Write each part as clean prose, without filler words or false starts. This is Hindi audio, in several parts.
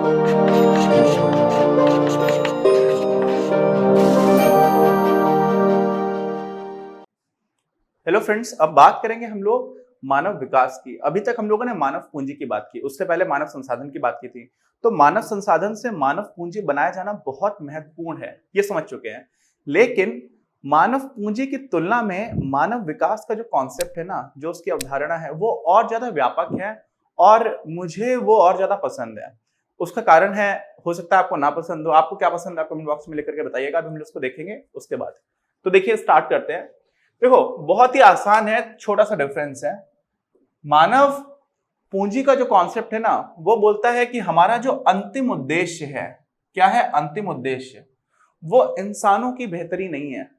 हेलो फ्रेंड्स, अब बात करेंगे हम लोग मानव विकास की। अभी तक हम लोगों ने मानव पूंजी की बात की, उससे पहले मानव संसाधन की बात की थी। तो मानव संसाधन से मानव पूंजी बनाया जाना बहुत महत्वपूर्ण है, ये समझ चुके हैं। लेकिन मानव पूंजी की तुलना में मानव विकास का जो कॉन्सेप्ट है ना, जो उसकी अवधारणा है, वो और ज्यादा व्यापक है और मुझे वो और ज्यादा पसंद है। उसका कारण है, हो सकता है आपको ना पसंद हो। आपको क्या पसंद है, कमेंट बॉक्स में लिख करके बताइएगा। अभी हम लोग उसको देखेंगे उसके बाद। तो देखिए, स्टार्ट करते हैं। देखो, बहुत ही आसान है, छोटा सा डिफरेंस है। मानव पूंजी का जो कॉन्सेप्ट है ना, वो बोलता है कि हमारा जो अंतिम उद्देश्य है, क्या है अंतिम उद्देश्य, वो इंसानों की बेहतरी नहीं है।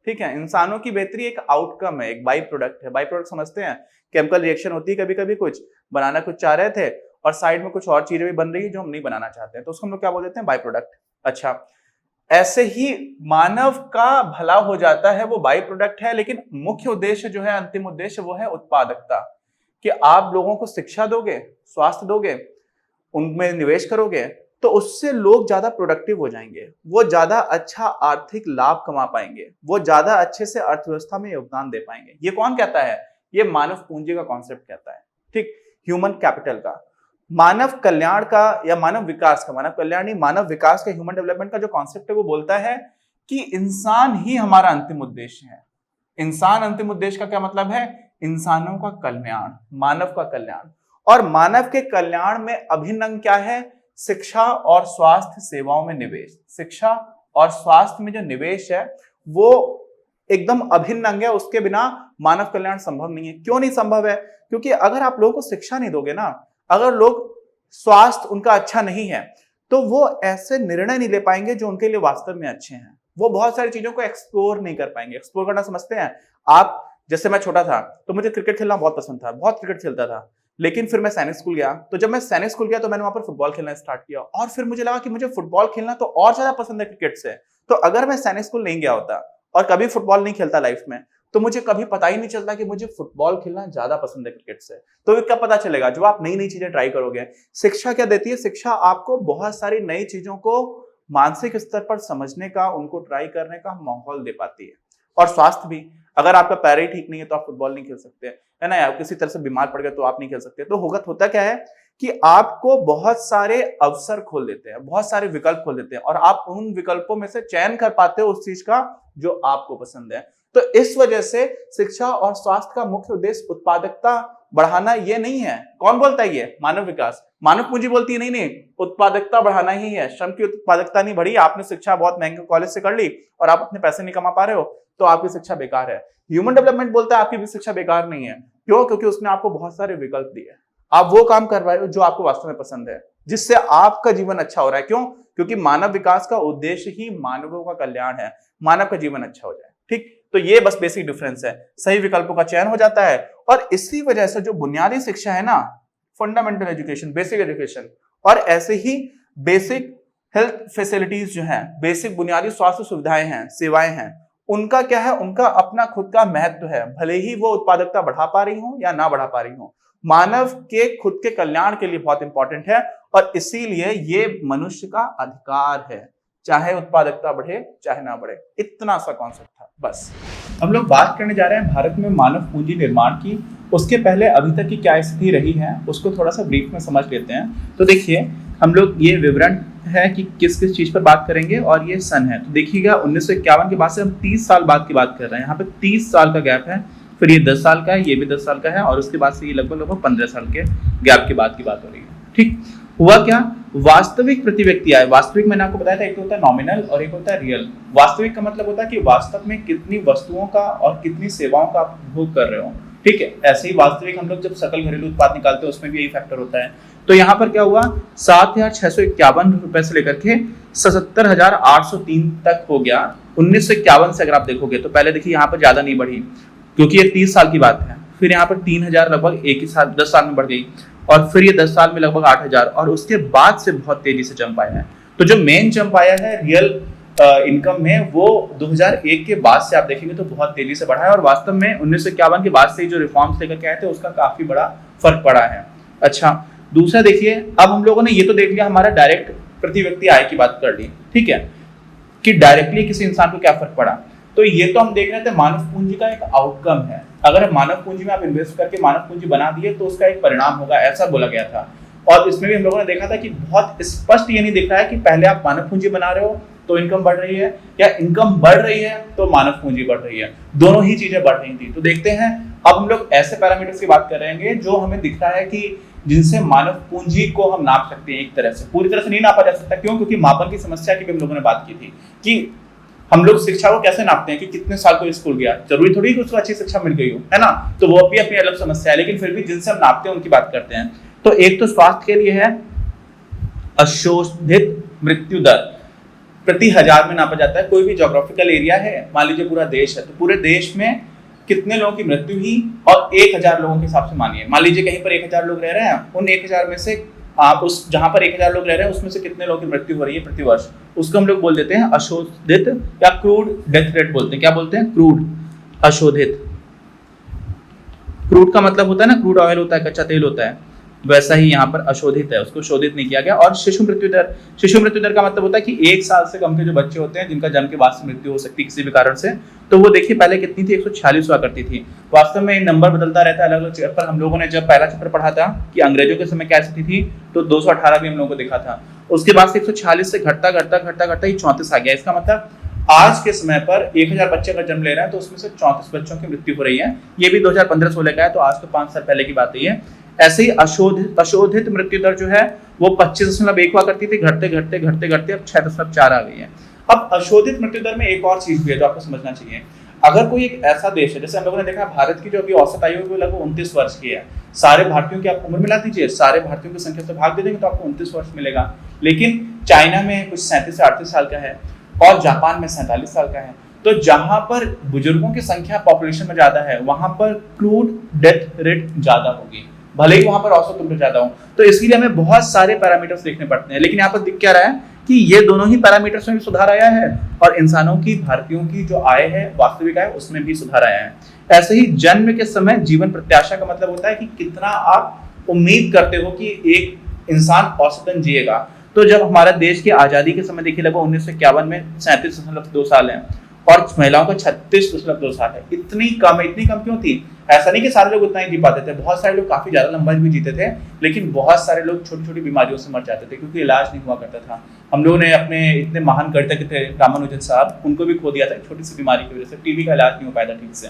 ठीक है, इंसानों की बेहतरी एक आउटकम है, एक बाई प्रोडक्ट है। बाई प्रोडक्ट समझते हैं, केमिकल रिएक्शन होती है कभी कभी, कुछ बनाना कुछ चाह रहे थे और साइड में कुछ और चीजें भी बन रही है जो हम नहीं बनाना चाहते हैं, तो उसको हम लोग क्या बोल देते हैं, बाई प्रोडक्ट। अच्छा, ऐसे ही मानव का भला हो जाता है, वो बाई प्रोडक्ट है। लेकिन मुख्य उद्देश्य जो है, अंतिम उद्देश्य, वो है उत्पादकता। कि आप लोगों को शिक्षा दोगे, स्वास्थ्य दोगे, उनमें निवेश करोगे, तो उससे लोग ज्यादा प्रोडक्टिव हो जाएंगे, वो ज्यादा अच्छा आर्थिक लाभ कमा पाएंगे, वो ज्यादा अच्छे से अर्थव्यवस्था में योगदान दे पाएंगे। ये कौन कहता है? ये मानव पूंजी का कॉन्सेप्ट कहता है। ठीक, ह्यूमन कैपिटल का, मानव कल्याण का, या मानव विकास का, मानव कल्याण नहीं, मानव विकास का, ह्यूमन डेवलपमेंट का जो कॉन्सेप्ट है, वो बोलता है कि इंसान ही हमारा अंतिम उद्देश्य है। इंसान अंतिम उद्देश्य का क्या मतलब है? इंसानों का कल्याण, मानव का कल्याण। और मानव के कल्याण में अभिन्न अंग क्या है? शिक्षा और स्वास्थ्य सेवाओं में निवेश। शिक्षा और स्वास्थ्य में जो निवेश है, वो एकदम अभिन्न अंग है। उसके बिना मानव कल्याण संभव नहीं है। क्यों नहीं संभव है? क्योंकि अगर आप लोगों को शिक्षा नहीं दोगे ना, अगर लोग, स्वास्थ्य उनका अच्छा नहीं है, तो वो ऐसे निर्णय नहीं ले पाएंगे जो उनके लिए वास्तव में अच्छे हैं। वो बहुत सारी चीजों को एक्सप्लोर नहीं कर पाएंगे। एक्सप्लोर करना समझते हैं आप? जैसे मैं छोटा था तो मुझे क्रिकेट खेलना बहुत पसंद था, बहुत क्रिकेट खेलता था। लेकिन फिर मैं सैनिक स्कूल गया, तो जब मैं सैनिक स्कूल गया तो मैंने वहां पर फुटबॉल खेलना स्टार्ट किया, और फिर मुझे लगा कि मुझे फुटबॉल खेलना तो और ज्यादा पसंद है क्रिकेट से। तो अगर मैं सैनिक स्कूल नहीं गया होता और कभी फुटबॉल नहीं खेलता लाइफ में, तो मुझे कभी पता ही नहीं चलता कि मुझे फुटबॉल खेलना ज्यादा पसंद है क्रिकेट से। तो कब पता चलेगा? जो आप नई नई चीजें ट्राई करोगे। शिक्षा क्या देती है? शिक्षा आपको बहुत सारी नई चीजों को मानसिक स्तर पर समझने का, उनको ट्राई करने का माहौल दे पाती है। और स्वास्थ्य भी, अगर आपका पैर ही ठीक नहीं है तो आप फुटबॉल नहीं खेल सकते, है ना? आप किसी तरह से बीमार पड़ गए तो आप नहीं खेल सकते। तो होता क्या है कि आपको बहुत सारे अवसर खोल देते हैं, बहुत सारे विकल्प खोल देते हैं, और आप उन विकल्पों में से चयन कर पाते हो उस चीज का जो आपको पसंद है। तो इस वजह से शिक्षा और स्वास्थ्य का मुख्य उद्देश्य उत्पादकता बढ़ाना ये नहीं है। कौन बोलता है ये? मानव विकास। मानव पूंजी बोलती है नहीं, उत्पादकता बढ़ाना ही है। श्रम की उत्पादकता नहीं बढ़ी, आपने शिक्षा बहुत महंगे कॉलेज से कर ली और आप अपने पैसे नहीं कमा पा रहे हो, तो आपकी शिक्षा बेकार है। ह्यूमन डेवलपमेंट बोलता है आपकी भी शिक्षा बेकार नहीं है। क्यों? क्योंकि उसने आपको बहुत सारे विकल्प दिए। आप वो काम कर रहे हो जो आपको वास्तव में पसंद है, जिससे आपका जीवन अच्छा हो रहा है। क्यों? क्योंकि मानव विकास का उद्देश्य ही मानवों का कल्याण है, मानव का जीवन अच्छा हो जाए। ठीक, तो ये बस बेसिक डिफरेंस है। सही विकल्पों का चयन हो जाता है, और इसी वजह से जो बुनियादी शिक्षा है ना, फंडामेंटल एजुकेशन, बेसिक एजुकेशन, और ऐसे ही बेसिक हेल्थ फैसिलिटीज जो हैं, बेसिक बुनियादी स्वास्थ्य सुविधाएं हैं, सेवाएं हैं, उनका क्या है? उनका अपना खुद का महत्व है। भले ही वो उत्पादकता बढ़ा पा रही हो या ना बढ़ा पा रही हो, मानव के खुद के कल्याण के लिए बहुत इंपॉर्टेंट है। और इसीलिए ये मनुष्य का अधिकार है, चाहे उत्पादकता बढ़े चाहे ना बढ़े। इतना सा कॉन्सेप्ट था बस। हम लोग बात करने जा रहे हैं भारत में मानव पूंजी निर्माण की। उसके पहले अभी तक की क्या स्थिति रही है उसको थोड़ा सा ब्रीफ में समझ लेते हैं। तो देखिए, हम लोग ये विवरण है कि किस किस चीज पर बात करेंगे, और ये सन है। तो देखिएगा, 1951 के बाद से हम 30 साल बाद की बात कर रहे हैं। यहाँ पे 30 साल का गैप है, फिर ये 10 साल का है, ये भी 10 साल का है, और उसके बाद से ये लगभग 15 साल के गैप के बाद की बात हो रही है। ठीक, हुआ क्या? वास्तविक प्रति व्यक्ति आए। वास्तविक मैंने आपको बताया था, एक होता है नॉमिनल और एक होता है रियल। वास्तविक का मतलब होता है कि वास्तव में कितनी वस्तुओं का और कितनी सेवाओं का आप उपभोग कर रहे हो। ठीक है, ऐसे ही वास्तविक हम लोग जब सकल घरेलू उत्पाद निकालते हैं उसमें भी यही फैक्टर होता है। तो यहाँ पर क्या हुआ? 7,651 रुपए से लेकर के 77,803 तक हो गया 1951 से। अगर आप देखोगे तो पहले देखिए यहाँ पर ज्यादा नहीं बढ़ी, क्योंकि ये 30 साल की बात है। फिर यहाँ पर 3,000 लगभग एक ही साल 10 साल में बढ़ गई, और फिर ये 10 साल में लगभग 8,000, और उसके बाद से बहुत तेजी से जंप आया है। तो जो मेन जंप आया है रियल इनकम में, वो 2001 के बाद से आप देखेंगे तो बहुत तेजी से बढ़ा है। और वास्तव में 1951 के बाद से जो रिफॉर्म्स लेकर के आए थे उसका काफी बड़ा फर्क पड़ा है। अच्छा, दूसरा देखिए, अब हम लोगों ने ये तो देख लिया हमारा डायरेक्ट प्रति व्यक्ति आय की बात कर ली, ठीक है, कि डायरेक्टली किसी इंसान को क्या फर्क पड़ा। तो ये तो हम देख रहे थे मानव पूंजी का एक आउटकम है। अगर मानव पूंजी में आप इन्वेस्ट करके मानव पूंजी बना दिए तो उसका एक परिणाम होगा, ऐसा बोला गया था। और इसमें भी हम लोगों ने देखा था कि बहुत स्पष्ट ये नहीं दिख रहा है कि पहले आप मानव पूंजी बना रहे हो तो इनकम बढ़ रही है, या इनकम बढ़ रही है तो मानव पूंजी बढ़ रही है, दोनों ही चीजें बढ़ रही थी। तो देखते हैं, अब हम लोग ऐसे पैरामीटर्स की बात कर रहे हैं जो हमें दिख रहा है कि जिनसे मानव पूंजी को हम नाप सकते हैं। एक तरह से, पूरी तरह से नहीं नापा जा सकता, क्यों? क्योंकि मापन की समस्या की भी हम लोगों ने बात की थी कि हम लोग शिक्षा को कैसे नापते हैं कि कितने साल को स्कूल गया, जरूरी थोड़ी कि उसको अच्छी शिक्षा मिल गई हो, है ना। तो वो भी अपनी अलग समस्या है, लेकिन फिर भी जिनसे हम नापते हैं उनकी बात करते हैं। तो एक तो स्वास्थ्य के लिए है अशोधित मृत्यु दर, प्रति हजार में नापा जाता है। कोई भी ज्योग्राफिकल एरिया है, मान लीजिए पूरा देश है, तो पूरे देश में कितने लोगों की मृत्यु हुई, और 1000 लोगों के हिसाब से मानिए, मान लीजिए कहीं पर 1000 लोग रह रहे हैं, उन 1000 में से आप उस जहां पर 1000 लोग रह रहे हैं उसमें से कितने लोगों की मृत्यु हो रही है प्रति वर्ष, उसको हम लोग बोल देते हैं अशोधित, या क्रूड डेथ रेट बोलते हैं। क्या बोलते हैं? क्रूड, अशोधित। क्रूड का मतलब होता है ना, क्रूड ऑयल होता है, कच्चा तेल होता है, वैसा ही यहाँ पर अशोधित है, उसको शोधित नहीं किया गया। और शिशु मृत्यु दर, शिशु मृत्यु दर का मतलब होता है कि 1 साल से कम के जो बच्चे होते हैं जिनका जन्म के बाद से मृत्यु हो सकती है किसी भी कारण से, तो वो देखिए पहले कितनी थी, 146 हुआ करती थी। वास्तव में नंबर बदलता रहता है अलग अलग जगह पर। हम लोगों ने जब पहला चैप्टर पढ़ा था कि अंग्रेजों के समय क्या स्थिति थी, तो 218 भी हम लोगों को दिखा था। उसके बाद से 146 से घटता घटता घटता घटता 34 आ गया। इसका मतलब आज के समय पर 1000 बच्चे का जन्म ले रहे हैं तो उसमें से 34 बच्चों की मृत्यु हो रही है। ये भी 2015-16 का है, तो आज तो 5 साल पहले की बात है। ऐसे ही अशोधित मृत्यु दर जो है वो 25.1 हुआ करती थी, घटते घटते घटते घटते अब 6.4 आ गई है। अब अशोधित मृत्यु दर में एक और चीज भी है जो आपको समझना चाहिए। अगर कोई एक ऐसा देश है, जैसे हम लोगों ने देखा भारत की जो अभी औसत आयु है वो लगभग 29 वर्ष की है। सारे भारतीयों की आप उम्र मिला दीजिए, सारे भारतीयों की संख्या से भाग दे देंगे तो आपको 29 वर्ष मिलेगा। लेकिन चाइना में कुछ 37 से 38 साल का है, और जापान में 47 साल का है। तो जहां पर बुजुर्गों की संख्या पॉपुलेशन में ज्यादा है, वहां पर क्रूड डेथ रेट ज्यादा होगी, भले ही वहां पर औसत उम्र ज्यादा हो। तो इसके लिए हमें बहुत सारे पैरामीटर्स देखने पड़ते हैं। लेकिन यहाँ पर दिख क्या रहा है कि ये दोनों ही पैरामीटर्स में भी सुधार आया है, और इंसानों की, भारतीयों की जो आय है, वास्तविक आय, उसमें भी सुधार आया है। ऐसे ही जन्म के समय जीवन प्रत्याशा का मतलब होता है कि कितना आप उम्मीद करते हो कि एक इंसान औसतन जिएगा। तो जब हमारा देश की आजादी के समय देखिए लगभग 1951 में 37.2 साल है, और महिलाओं का 36.2 साल है। इतनी कम क्यों थी? ऐसा नहीं कि सारे लोग उतना ही जी पाते थे, बहुत सारे लोग काफी ज्यादा लंबा भी जीते थे, लेकिन बहुत सारे लोग छोटी छोटी बीमारियों से मर जाते थे क्योंकि इलाज नहीं हुआ करता था। हम लोगों ने अपने इतने महान गणितज्ञ थे रामानुजन साहब, उनको भी खो दिया था छोटी सी बीमारी की वजह से, टीबी का इलाज नहीं हो पाया था ठीक से।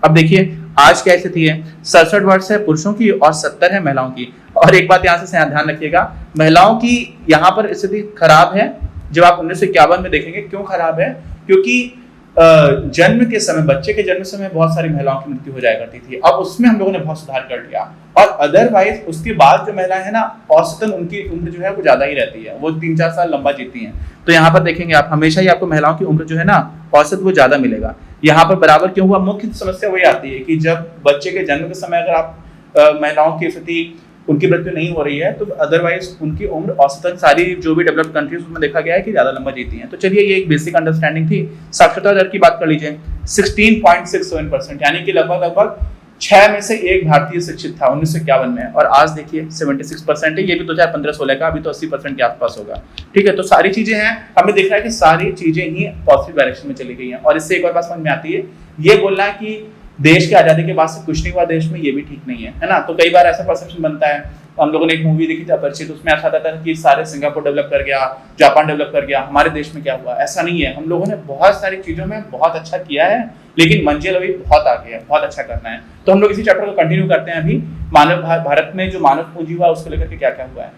अब देखिए आज क्या स्थिति है, 67 वर्ष है पुरुषों की और 70 है महिलाओं की। और एक बात यहाँ से ध्यान रखिएगा, महिलाओं की यहाँ पर स्थिति खराब है। जब आप 1951 में देखेंगे, क्यों खराब है? क्योंकि जन्म के समय, बच्चे के जन्म समय बहुत सारी महिलाओं की मृत्यु हो जाया करती थी। अब उसमें हम लोगों ने बहुत सुधार कर लिया, और अदरवाइज उसके बाद जो महिलाएं हैं ना, औसतन उनकी उम्र जो है वो ज्यादा ही रहती है, वो 3-4 साल लंबा जीती हैं। तो यहाँ पर देखेंगे आप, हमेशा ही आपको महिलाओं की उम्र जो है ना, औसत वो ज्यादा मिलेगा। यहाँ पर बराबर क्यों हुआ? मुख्य समस्या वही आती है कि जब बच्चे के जन्म के समय अगर आप महिलाओं की स्थिति, उनकी मृत्यु नहीं हो रही है, तो अदरवाइज उनकी उम्र औसतन सारी जो भी डेवलप्ड कंट्रीज उसमें देखा गया है कि ज्यादा लंबा जीती हैं। तो चलिए ये एक बेसिक अंडरस्टैंडिंग थी। साक्षरता दर की बात कर लीजिए, 16.67%, यानी कि लगभग 6 में से 1 भारतीय शिक्षित था 1951 में, और आज देखिए 76% है। ये भी 2015-16 का, अभी तो 80% के आसपास होगा। ठीक है, तो सारी चीजें हैं, हमें दिख रहा है कि सारी चीजें ही पॉजिटिव डायरेक्शन में चली गई हैं। और इससे एक और बात समझ में आती है, ये बोलना है कि देश की आजादी के बाद से कुछ नहीं हुआ देश में, ये भी ठीक नहीं है ना। तो कई बार ऐसा परसेप्शन बनता है। हम लोगों ने एक मूवी देखी थी अपरिचित, उसमें ऐसा आता था कि सारे सिंगापुर डेवलप कर गया, जापान डेवलप कर गया, हमारे देश में क्या हुआ? ऐसा नहीं है। हम लोगों ने बहुत सारी चीजों में बहुत अच्छा किया है, लेकिन मंजिल अभी बहुत आगे है, बहुत अच्छा करना है। तो हम लोग इसी चैप्टर को कंटिन्यू करते हैं। अभी मानव भारत में जो मानव पूंजी हुआ उसको लेकर के क्या क्या हुआ है।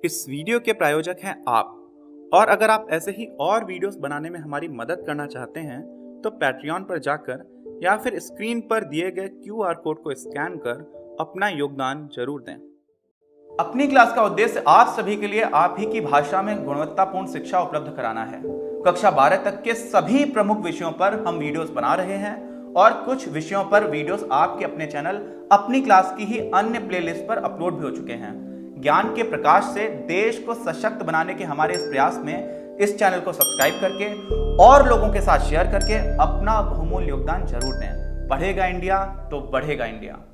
इस वीडियो के प्रायोजक हैं आप, और अगर आप ऐसे ही और वीडियोस बनाने में हमारी मदद करना चाहते हैं तो पैट्रियन पर जाकर या फिर स्क्रीन पर दिए गए QR कोड को स्कैन कर अपना योगदान जरूर दें। अपनी क्लास का उद्देश्य आप सभी के लिए आप ही की भाषा में गुणवत्तापूर्ण शिक्षा उपलब्ध कराना है। कक्षा 12 तक के सभी प्रमुख विषयों पर हम वीडियोस बना रहे हैं, और कुछ विषयों पर वीडियोस आपके अपने चैनल अपनी क्लास की ही अन्य प्लेलिस्ट पर अपलोड भी हो चुके हैं। ज्ञान के प्रकाश से देश को सशक्त बनाने के हमारे इस प्रयास में इस चैनल को सब्सक्राइब करके और लोगों के साथ शेयर करके अपना बहुमूल्य योगदान जरूर दें। पढ़ेगा इंडिया तो बढ़ेगा इंडिया।